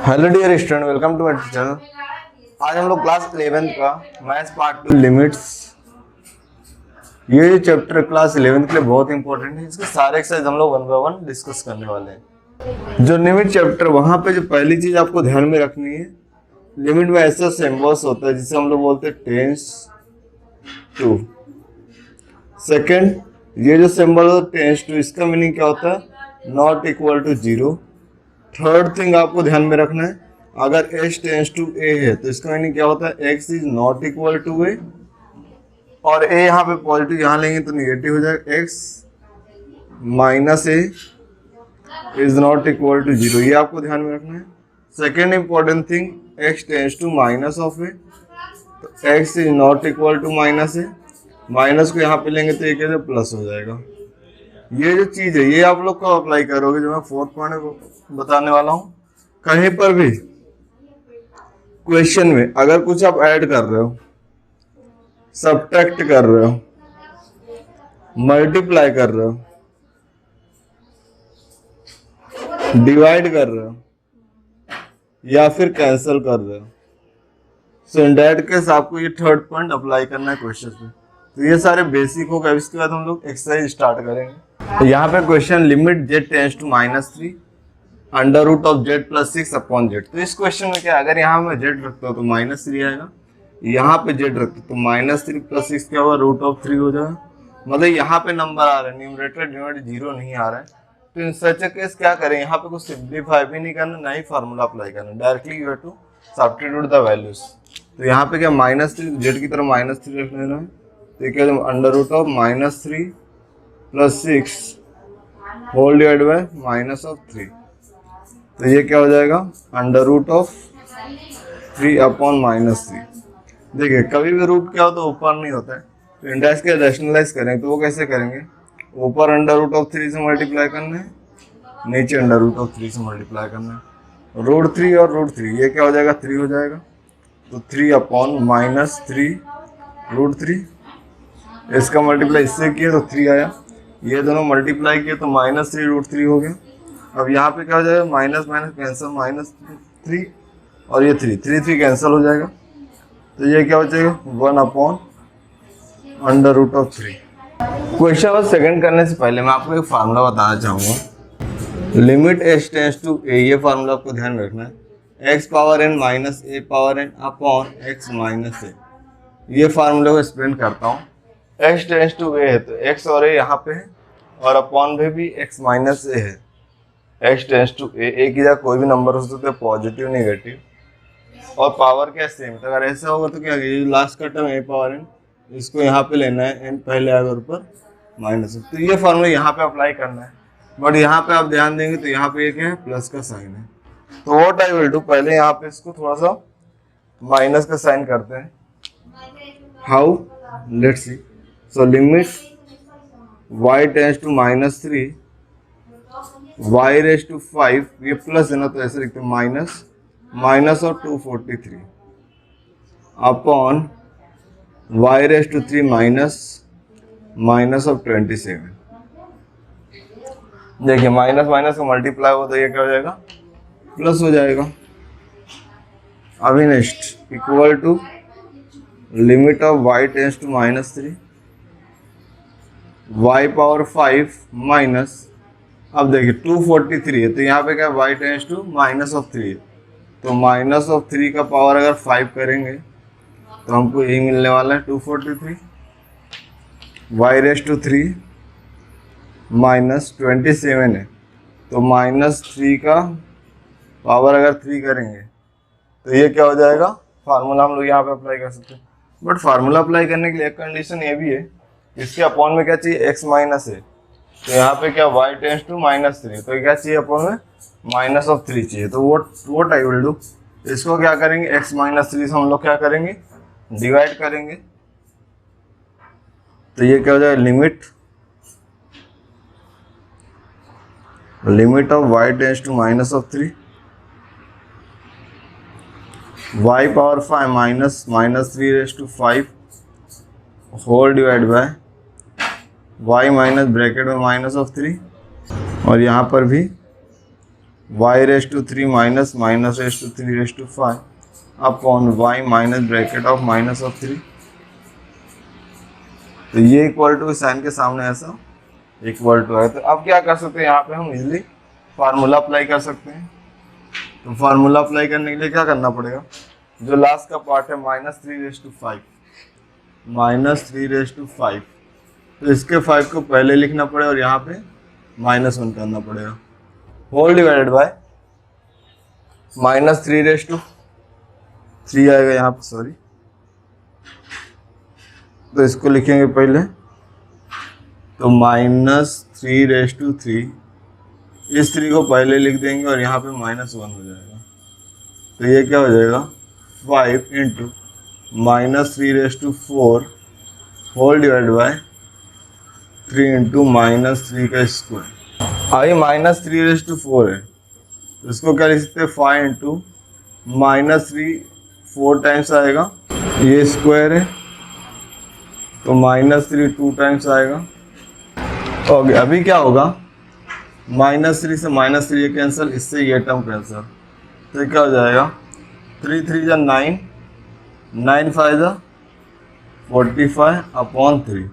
Hello dear student, welcome to my channel. आज हम लोग क्लास 11th का मैथ्स पार्ट 2 लिमिट्स, ये चैप्टर क्लास 11th के लिए बहुत इंपॉर्टेंट है। इसके सारे एक्सरसाइज हम लोग 1 बाय 1 डिस्कस करने वाले हैं। जो लिमिट चैप्टर, वहां पे जो पहली चीज आपको ध्यान में रखनी है, लिमिट में ऐसा सिंबल्स होता है जिसे हम लोग बोलते हैं टेंस टू। सेकेंड, ये जो सिंबल होता है टेंस टू, इसका मीनिंग क्या होता है? Not equal to zero. Third thing आपको ध्यान में रखना है, अगर h टेंस टू a है तो इसका मीनिंग क्या होता है? x is not equal to a, और a यहाँ पे पॉजिटिव यहाँ लेंगे तो निगेटिव हो जाएगा। x minus a is not equal to zero, ये आपको ध्यान में रखना है। Second important thing, x tends to minus of a, तो x is not equal to minus a, minus को यहाँ पे लेंगे तो ये क्या प्लस हो जाएगा। ये जो चीज है ये आप लोग को अप्लाई करोगे, जो मैं फोर्थ पॉइंट बताने वाला हूँ। कहीं पर भी क्वेश्चन में अगर कुछ आप ऐड कर रहे हो, सब्ट्रैक्ट कर रहे हो, मल्टीप्लाई कर रहे हो, डिवाइड कर रहे हो या फिर कैंसिल कर रहे हो, सो इन दैट केस आपको ये थर्ड पॉइंट अप्लाई करना है क्वेश्चन पे। तो ये सारे बेसिक हो गए। इसके बाद हम लोग एक्सरसाइज स्टार्ट करेंगे। तो यहाँ पे question, limit z tends to -3 under root of z plus 6 upon z। तो इस क्वेश्चन में क्या, अगर यहाँ मैं z रखता हूँ तो -3 आएगा, यहाँ पे z रखता तो -3 प्लस 6 क्या होगा? रूट ऑफ 3 हो जाएगा। मतलब यहाँ पे नंबर आ रहा है, न्यूमरेटर डिनोमिनेटर जीरो नहीं आ रहा है। तो इन सच केस क्या करें, यहाँ पे कुछ सिंप्लीफाई भी नहीं करना, ना ही फार्मूला अप्लाई करना, directly you have to substitute the values. तो यहाँ पे क्या -3 z की तरफ -3 रख लेना है, तो क्या under root of -3 plus 6 whole divide by minus of 3। तो ये क्या हो जाएगा? Under root of 3 upon -3। देखिए कभी भी रूट क्या होता है, ऊपर नहीं होता है। तो इंडेक्स के रैशनलाइज करें तो वो कैसे करेंगे? ऊपर अंडर रूट ऑफ 3 से मल्टीप्लाई करना है, नीचे अंडर रूट ऑफ 3 से मल्टीप्लाई करना है। रूट 3 और रूट 3 ये क्या हो जाएगा? 3 हो जाएगा। तो 3 अपॉन -3 रूट 3, इसका मल्टीप्लाई इससे किया तो 3 आया, ये दोनों मल्टीप्लाई किए तो -3 रूट 3 हो गया। अब यहाँ पे क्या हो जाएगा? माइनस माइनस कैंसिल, -3 और ये 3 कैंसिल हो जाएगा। तो ये क्या बचेगा? 1 upon under root of 3। Question number second करने से पहले मैं आपको एक फार्मूला बताना चाहूँगा। Limit h tends to a, ये फार्मूला आपको ध्यान में रखना है। x power n minus a power n upon x minus a। ये फार्मूला को एक्सप्लेन करता हूँ। x टेंस टू a है तो x और a यहाँ पे है, और अपॉन में भी x माइनस a है। x tends to a, a की जगह कोई भी नंबर हो सकता है, पॉजिटिव नेगेटिव, और पावर क्या सेम। तो अगर ऐसा होगा तो क्या, ये लास्ट का टर्म a पावर n, इसको यहाँ पे लेना है, n पहले आएगा ऊपर माइनस। तो ये फार्मूला यहाँ पे अप्लाई करना है, बट यहाँ पे आप ध्यान देंगे तो यहाँ पे क्या है? प्लस का साइन है। तो व्हाट आई विल डू, पहले यहाँ पे इसको थोड़ा सा माइनस का साइन करते हैं। How? Let's see. So limit y tends to -3 y raise to 5, ये प्लस है ना तो ऐसे लिखते हैं माइनस और 243 upon y raise to 3 minus of 27। देखिए माइनस माइनस का मल्टीप्लाई हो तो ये क्या हो जाएगा? प्लस हो जाएगा। अभी next, equal to limit of y tends to -3 y power 5 minus, अब देखिए 243 है तो यहाँ पे क्या y tends to minus of 3 है, तो माइनस ऑफ 3 का पावर अगर 5 करेंगे तो हमको यही मिलने वाला है 243। y रेज टू 3 माइनस 27 है, तो -3 का पावर अगर 3 करेंगे तो ये क्या हो जाएगा? फार्मूला हम लोग यहाँ पे अप्लाई कर सकते हैं। बट फार्मूला अप्लाई करने के लिए एक कंडीशन ये भी है, इसके अपॉन में क्या चाहिए? x माइनस है, तो यहाँ पे क्या y टेंस टू -3, तो क्या चाहिए अपॉन में? माइनस ऑफ 3 चाहिए। तो व्हाट आई विल डू, इसको क्या करेंगे? x -3 से हम लोग क्या करेंगे? डिवाइड करेंगे। तो ये क्या हो जाएगा? Limit of y tends to -3 y power 5 -3 raise to 5 whole divide by y minus bracket में -3, और यहाँ पर भी y raise to 3 minus minus raise to 3 raise to 5 upon y minus bracket of minus of 3। तो ये equal to sign के सामने ऐसा इक्वल टू है। तो अब क्या कर सकते हैं, यहाँ पे हम इजीली फार्मूला अप्लाई कर सकते हैं। तो फार्मूला अप्लाई करने के लिए क्या करना पड़ेगा, जो लास्ट का पार्ट है -3 रेस टू 5, तो इसके 5 को पहले लिखना पड़ेगा और यहाँ पे -1 करना पड़ेगा, होल डिवाइडेड बाय -3 आएगा यहाँ पे, सॉरी। तो इसको लिखेंगे पहले, तो -3 इस 3 को पहले लिख देंगे और यहाँ पे -1 हो जाएगा। तो ये क्या हो जाएगा 5 into -3 whole divide by 3 into -3 का स्क्वायर। अभी -3 है, तो इसको क्या लिख सकते हैं 5 इंटू -3 4 टाइम्स आएगा, ये स्क्वायर है, तो -3 2 टाइम्स आएगा। ओके, अभी क्या होगा -3 से -3 ये कैंसिल, इससे ये टर्म कैंसिल, तो क्या हो जाएगा 3 3 जा 9, 9 5 जा 45 अपॉन 3,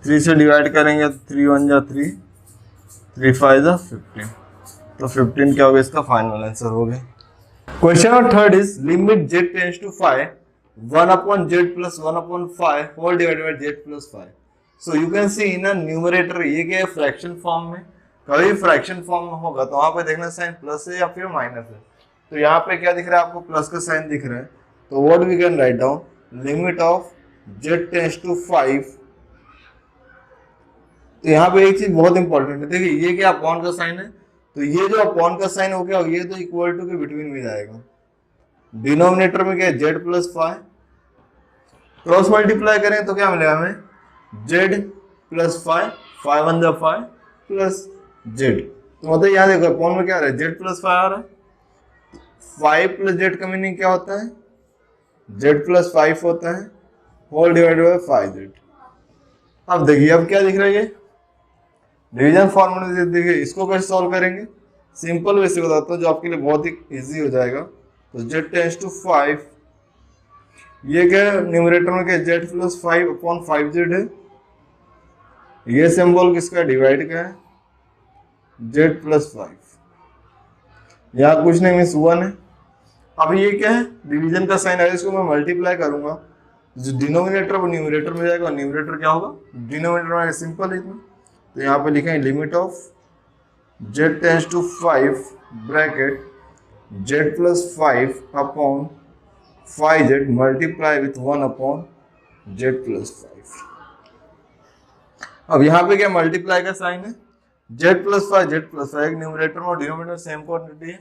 3 से डिवाइड करेंगे तो 3 1 जा 3, 3 5 जा 15, तो 15 क्या होगा, इसका फाइनल आंसर हो गया। Question number 3 is limit z tends to 5 1 upon z plus 1 upon 5 whole divided by z plus 5। So you can see in a numerator, ये क्या है फ्रैक्शन फॉर्म में, कभी फ्रैक्शन फॉर्म में होगा तो वहां पे देखना साइन प्लस है या फिर माइनस है। तो यहाँ पे क्या दिख रहा है आपको, प्लस का साइन दिख रहा है, तो what we can write down, limit of z tends to 5। तो यहाँ पे एक चीज बहुत इंपॉर्टेंट है, देखिए ये क्या अपॉन का साइन है, तो ये जो अपॉन का साइन हो गया ये तो इक्वल टू के बिटवीन में जाएगा, डिनोमिनेटर में क्या है z प्लस 5, क्रॉस मल्टीप्लाई करें तो क्या मिलेगा हमें z प्लस 5, 5 1 जा 5 प्लस z, तो मतलब यहाँ देखो अपॉन में क्या आ रहा है z प्लस 5 आ रहा है, 5 प्लस z का मीनिंग क्या होता है, z प्लस 5 होता है, होल डिवाइडेड बाय 5z। अब देखिए अब क्या दिख रहा है, ये डिवीजन फॉर्मूला देखिए, इसको कैसे सॉल्व करेंगे, सिंपल वे से बताता हूँ जो आपके लिए बहुत ही इजी हो जाएगा। तो z टेंड्स टू 5, ये क्या है न्यूमरेटर में क्या z प्लस 5 अपॉन 5z है, ये सिंबल किसका डिवाइड का है z प्लस 5, यहाँ कुछ नहीं मीन्स 1 है। अब ये क्या है डिवीजन का साइन है, इसको मैं मल्टीप्लाई करूंगा, जो डिनोमिनेटर वो न्यूमरेटर में जाएगा और न्यूमरेटर क्या होगा डिनोमिनेटर में, सिंपल है इतना। तो यहाँ पे लिखेंगे limit of z tends to 5 bracket z plus 5 upon 5z multiply with 1 upon z plus 5। अब यहाँ पे क्या मल्टीप्लाई का साइन है, z plus 5 z plus 5, numerator और डिनोमिनेटर सेम क्वांटिटी है,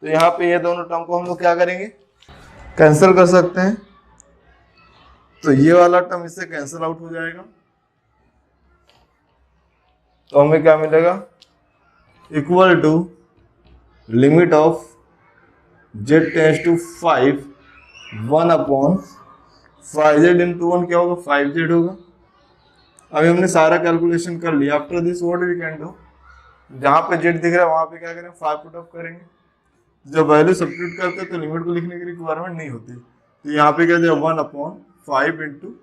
तो यहाँ पे ये दोनों टर्म को हम लोग क्या करेंगे कैंसिल कर सकते हैं, तो ये वाला टर्म इससे कैंसिल आउट हो जाएगा, तो हमें क्या मिलेगा equal to limit of z tends to 5 1 upon 5z into 1 क्या होगा 5z होगा। अभी हमने सारा कैलकुलेशन कर लिया, after this what we can do, जहां पे z दिख रहा है वहां पे क्या करें 5 पुट ऑफ करेंगे, जब वैल्यू सब्स्टिट्यूट करते हैं तो लिमिट को लिखने की रिक्वायरमेंट नहीं होती, तो यहाँ पे क्या जाएगा 1 अपॉन 5 इंटू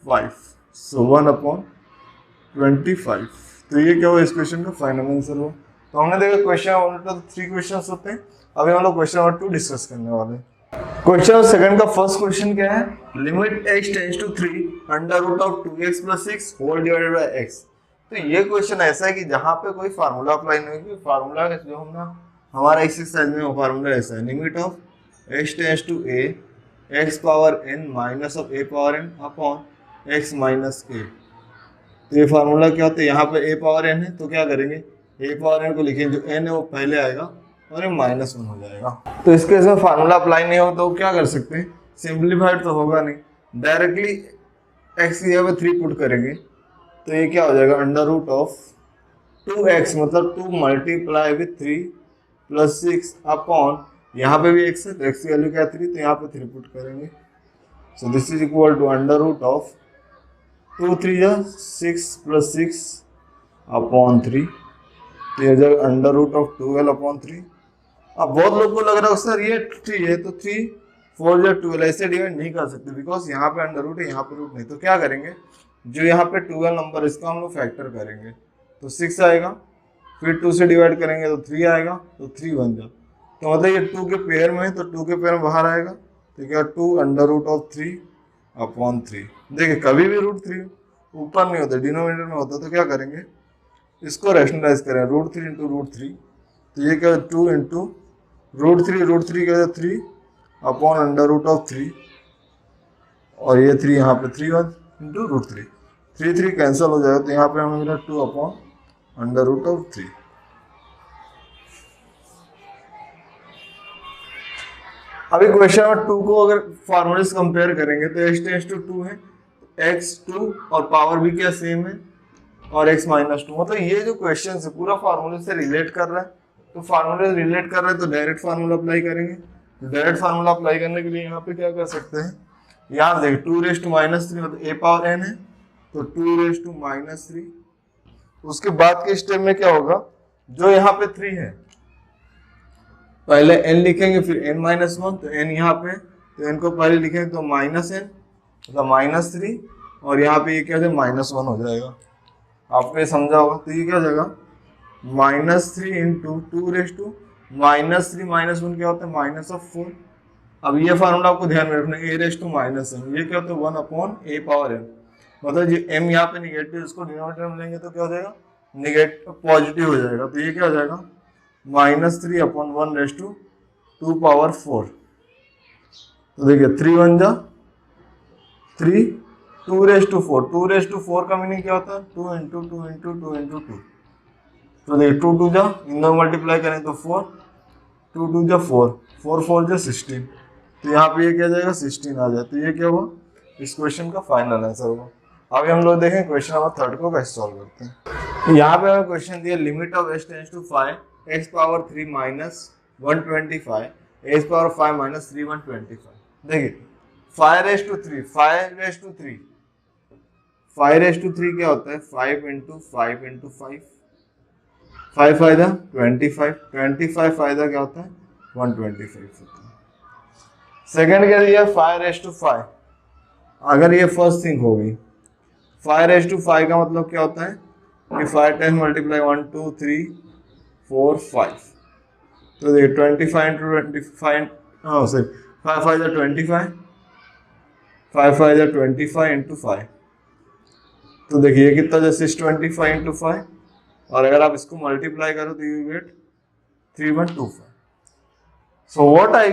5, सो 1 अपॉन 25। तो ये क्या हुआ इस क्वेश्चन का फाइनल आंसर हुआ। तो हमने देखा क्वेश्चन 1 तो 3 क्वेश्चंस होते हैं, अभी हम लोग क्वेश्चन नंबर 2 डिस्कस करने वाले हैं। क्वेश्चन सेकंड का फर्स्ट क्वेश्चन क्या है, limit x tends to 3 under root of 2x plus 6 whole divided by x। तो ये क्वेश्चन ऐसा है कि जहां पे कोई फार्मूला अप्लाई नहीं होगी, फार्मूला जो हम ना हमारा एक्सरसाइज में वो फार्मूला ऐसा है, limit of x tends to a x power n minus of a power n upon x minus a। तो ये फार्मूला क्या होता है, यहाँ पे a पावर n है तो क्या करेंगे a पावर n को लिखेंगे, जो n है वो पहले आएगा और ये -1 हो जाएगा। तो इसके इसमें फार्मूला अप्लाई नहीं हो तो क्या कर सकते हैं, सिंप्लीफाइड तो होगा नहीं, डायरेक्टली x की जगह 3 पुट करेंगे, तो ये क्या हो जाएगा अंडर रूट ऑफ 2x मतलब 2 मल्टीप्लाई विथ 3 प्लस 6 अपॉन यहाँ पे भी x है तो x की वैल्यू क्या 3, तो यहाँ पे 3 पुट करेंगे, so this is equal to under root of 2 3 6 plus 6 upon 3, तो ये जब अंडर रूट ऑफ 12/3। अब बहुत लोग को लग रहा है सर ये 3 है तो 3 4 या 12 ऐसे डिवाइड नहीं कर सकते बिकॉज यहाँ पे अंडर रूट है यहाँ पे रूट नहीं। तो क्या करेंगे, जो यहाँ पे 12 नंबर इसका हम लोग फैक्टर करेंगे तो 6 आएगा, फिर 2 से डिवाइड करेंगे तो 3 आएगा, तो 3 बन जाए। तो मतलब ये 2 के पेयर में है तो 2 के पेयर में बाहर आएगा, तो क्या 2 अंडर रूट ऑफ 3/3। देखिए कभी भी रूट 3 ऊपर नहीं होता, डिनोमिनेटर में होता, तो क्या करेंगे इसको रैशनलाइज करें, √3 इंटू √3, तो ये क्या 2 इंटू √3 क्या 3/√3 और ये 3 यहाँ पे 3 इंटू √3, 3 कैंसिल हो जाएगा, तो यहाँ पे हमें मिला 2/√3। अभी क्वेश्चन नंबर 2 को अगर फॉर्मूले से कंपेयर करेंगे तो x टेंड्स टू 2 है, x2 और पावर भी क्या सेम है और x माइनस 2, मतलब ये जो क्वेश्चन है पूरा फार्मूले से रिलेट कर रहा है। तो फार्मूले से रिलेट कर रहा है तो डायरेक्ट फार्मूला अप्लाई करेंगे। डायरेक्ट फार्मूला अप्लाई करने के लिए यहाँ पे क्या कर सकते हैं, यहाँ देखिए 2⁻³ मतलब a पावर n है तो 2⁻³ उसके बाद के स्टेप में क्या होगा, जो यहाँ पे 3 है पहले n लिखेंगे फिर n-1, तो n यहाँ पे तो n को पहले लिखेंगे तो -n मतलब -3 और यहाँ पे ये क्या है -1 हो जाएगा। आपको ये समझा होगा, तो ये क्या हो जाएगा -3 इंटू 2⁻³ -3 -1 क्या होता है -4। अब ये फार्मूला आपको ध्यान में रखना है, a⁻n ये क्या होता है 1/a पावर n, मतलब जो m यहाँ पे निगेटिव इसको डिनोमिनेटर में लेंगे तो क्या हो जाएगा निगेटिव पॉजिटिव हो जाएगा, तो ये क्या हो जाएगा -3/1/2⁴। तो देखिए 3 1 जा 3, 2⁴ का मीनिंग क्या होता है 2 इंटू 2 इंटू 2 इंटू 2, तो देखिए 2 2 जा इन दोनों मल्टीप्लाई करें तो 4, 2 2 जा 4, 4 4 जा 16, तो यहाँ पे ये क्या जाएगा 16 आ जाए, तो ये क्या हुआ इस क्वेश्चन का फाइनल आंसर हुआ। अभी हम लोग देखें क्वेश्चन नंबर 3 को कैसे सॉल्व करते हैं। यहाँ पे हमें क्वेश्चन दिया limit of x tends to 5 x⁻³ minus 125 x⁻5 minus 3 125। देखिए 5⁻³ क्या होता है 5 इंटू 5 इंटू 5, 5 फायदा 25 फायदा क्या होता है 125 होता है। सेकंड क्या दिया 5⁻5, अगर ये फर्स्ट थिंग होगी 5⁻5 का मतलब क्या होता है कि 5 10 मल्टीप्लाई 1 2 3 4 5, तो देखिए 25 इंटू 25 सॉरी 5 5 25 5 5 25 इंटू 5, तो देखिए ये कितना जैसे 25 इंटू 5 और अगर आप इसको मल्टीप्लाई करो तो you get 3125। So what I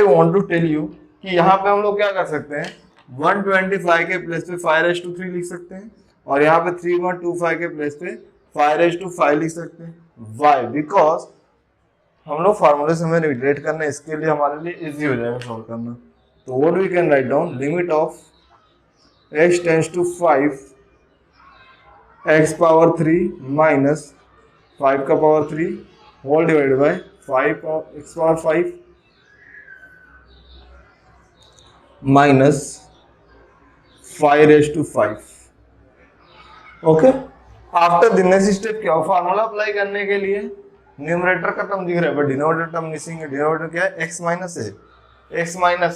want to tell you कि यहाँ पे हम लोग क्या कर सकते हैं 125 के प्लेस पे 5⁻³ लिख सकते हैं और यहाँ पे 3125 के प्लेस पे 5⁻5 लिख सकते हैं। वाई, बिकॉज हम लोग फार्मूले से हमें रिलेट करना है, इसके लिए हमारे लिए इजी हो जाएगा सॉल्व करना। तो what we can write down limit of x tends to 5 x⁻³ minus 5 का power 3 whole divide by 5 x⁻5 minus 5⁻5। Okay, after the next step क्या हो, फार्मूला अप्लाई करने के लिए न्यूमरेटर का टर्म दिख रहा है बट डिनोमिनेटर टर्म मिसिंग है। डिनोमिनेटर क्या है x माइनस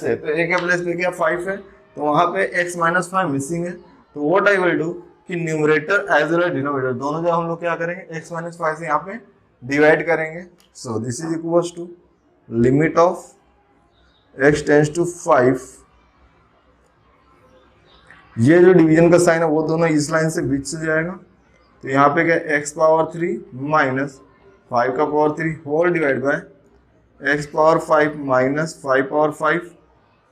है, तो a के प्लेस पे क्या 5 है तो वहां पे x-5 मिसिंग है। तो व्हाट आई विल डू कि numerator as well as denominator दोनों जगह हम लोग क्या करेंगे x-5 से यहाँ पे डिवाइड करेंगे। So this is equals to limit of x tends to 5, ये जो डिवीजन का साइन है वो दोनों इस लाइन से बीच से जाएगा, तो यहाँ पे क्या x⁻³ माइनस 5 का power 3 whole divide by x⁻5 minus 5⁻5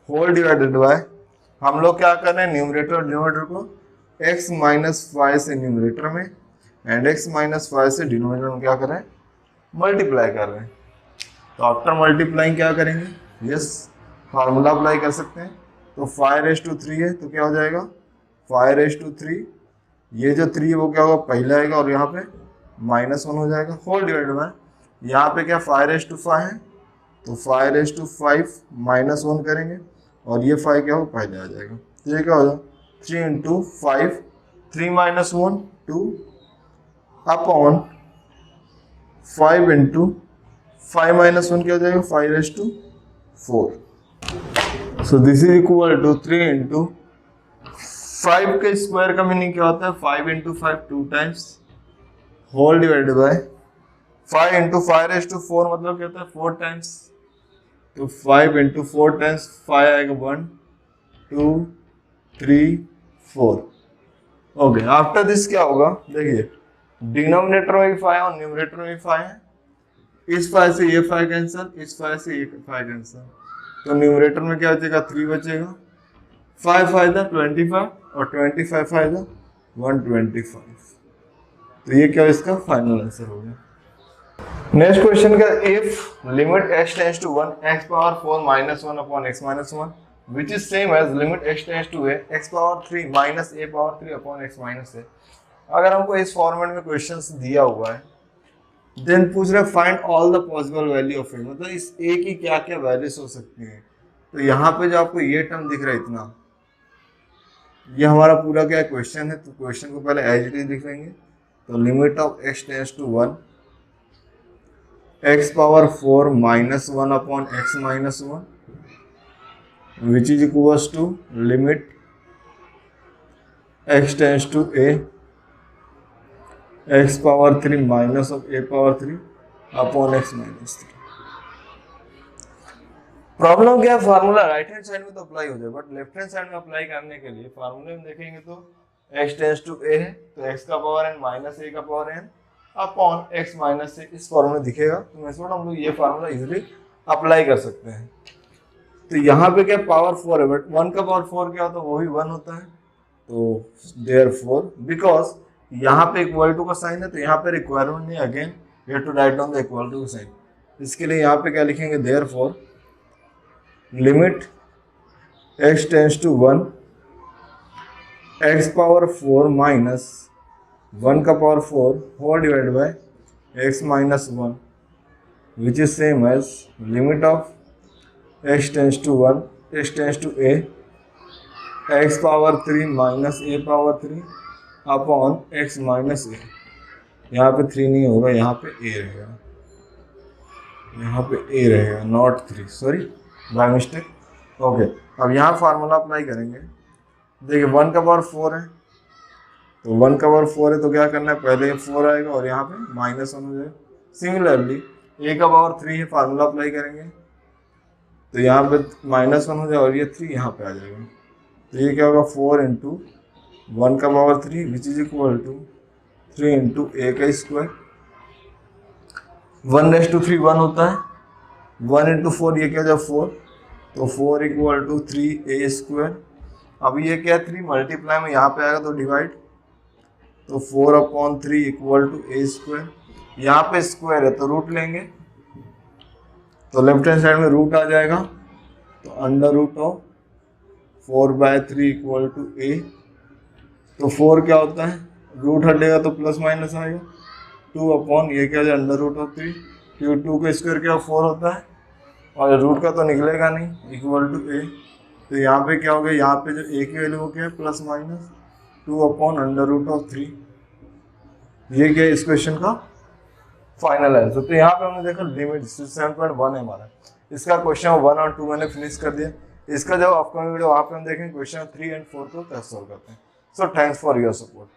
whole divided by, हम लोग क्या कर रहे हैं न्यूमरेटर और डिनोमिनेटर को x-5 से न्यूमरेटर में एंड x-5 से डिनोमिनेटर में क्या कर रहे हैं मल्टीप्लाई कर रहे हैं। तो आफ्टर मल्टीप्लाइंग क्या करेंगे, यस फार्मूला अप्लाई कर सकते हैं। तो 5⁻³ है तो क्या हो जाएगा 5⁻3, ये जो 3 है वो क्या होगा पहले आएगा और यहाँ पे -1 हो जाएगा होल डिवाइड बाय, यहाँ पे क्या 5⁻5 है तो 5⁻5 -1 करेंगे और ये 5 क्या हो पहले आ जाएगा, तो ये क्या हो जाएगा 3 इंटू 5 3 -1 2 अपॉन 5 इंटू 5 माइनस 1 क्या हो जाएगा 5⁴। So this is equal to 3 into 5 के स्क्वायर का मीनिंग क्या होता है 5 into 5 2 times whole divided by 5 into 5⁴ मतलब क्या होता है 4 टाइम्स। तो 5 इंटू 4 टाइम्स 5 आएगा 1 2 3 4। ओके, आफ्टर दिस क्या होगा देखिए, डिनोमिनेटर में भी 5 और न्यूमरेटर में भी 5 है। इस 5 से ये 5 कैंसिल, इस 5 से ये 5 कैंसिल, तो न्यूमरेटर में क्या बचेगा 3 बचेगा। 5 फायदा 25 और 25 फायदा 125। तो ये क्या इसका फाइनल आंसर हो गया। नेक्स्ट क्वेश्चन का, if limit x tends to 1 x power 4 minus 1 upon x minus 1 which is same as limit x tends to a x power 3 minus a power 3 upon x minus a। अगर हमको इस format में questions दिया हुआ है, then पूछ रहे find all the possible value of a, मतलब इस a की क्या क्या वैल्यूज हो सकती हैं। तो यहाँ पे जो आपको ये टर्म दिख रहा है इतना, ये हमारा पूरा क्या क्वेश्चन है। तो क्वेश्चन को पहले एज इट इज लिख लेंगे। तो limit of x tends to 1 x power 4 minus 1 upon x minus 1 which is equals to limit x tends to a x power 3 minus of a power 3 upon x minus 3। Problem क्या है, formula right hand side में तो apply हो जाए, but left hand side में apply करने के लिए फार्मूले में देखेंगे तो x टेंड्स टू a है, तो x का पावर n माइनस a का power n upon x minus से इस फॉर्मूला दिखेगा। तो मैं हम लोग ये फार्मूला इजीली अप्लाई कर सकते हैं। तो यहाँ पे क्या पावर 4 है, बट 1 का पावर 4 क्या होता है वो भी 1 होता है। तो देयरफॉर बिकॉज यहाँ पे इक्वल टू का साइन है, तो यहाँ पे रिक्वायरमेंट नहीं, again we have to write down the equal to का साइन। इसके लिए यहाँ पे क्या लिखेंगे, therefore limit x tends to 1 x power 4 minus 1 का power 4 whole divide by x minus 1 which is same as limit of x tends to 1 x tends to a x power 3 minus a power 3 upon x minus a। यहाँ पे 3 नहीं होगा, यहाँ पे a रहेगा, यहाँ पे a रहेगा, not 3, sorry by mistake. Okay, अब यहाँ फार्मूला अप्लाई करेंगे। देखिए 1 का पावर 4 है, तो 1 का पावर 4 है तो क्या करना है, पहले 4 आएगा और यहाँ पे माइनस 1 हो जाएगा। सिमिलरली a का पावर 3 है, फार्मूला अप्लाई करेंगे तो यहाँ पे माइनस 1 हो जाएगा और ये 3 यहाँ पे आ जाएगा। तो ये क्या होगा 4 इंटू 1 का power 3 which is equal to 3 into a का स्क्वायर। 1/3 1 होता है, 1 इंटू 4 ये क्या हो जाएगा 4, तो 4 इक्वल टू 3a स्क्वायर। अब ये क्या 3 मल्टीप्लाई में यहाँ पे आएगा तो डिवाइड, तो 4 upon 3 equal to a square. यहाँ पे स्क्वायर है तो रूट लेंगे, तो लेफ्ट हैंड साइड में रूट आ जाएगा, तो under root of 4/3 equal to a। तो 4 क्या होता है, रूट हटेगा तो प्लस माइनस आएगा, 2 अपॉन ये क्या हो जाए अंडर रूट ऑफ 3, क्योंकि 2 का स्क्वायर क्या 4 होता है और रूट का तो निकलेगा नहीं, इक्वल टू a। तो यहाँ पे क्या हो गया, यहाँ पे जो a की वैल्यू क्या है plus minus 2 upon under root of 3। ये क्या है इस क्वेश्चन का फाइनल आंसर। तो यहाँ पे हमने देखा लिमिट 7.1 है हमारा। इसका क्वेश्चन 1 और 2 मैंने फिनिश कर दिया। इसका जो अपकमिंग वीडियो वहाँ पे हम देखेंगे क्वेश्चन 3 एंड 4 को कैसे सॉल्व करते हैं। So thanks for your support.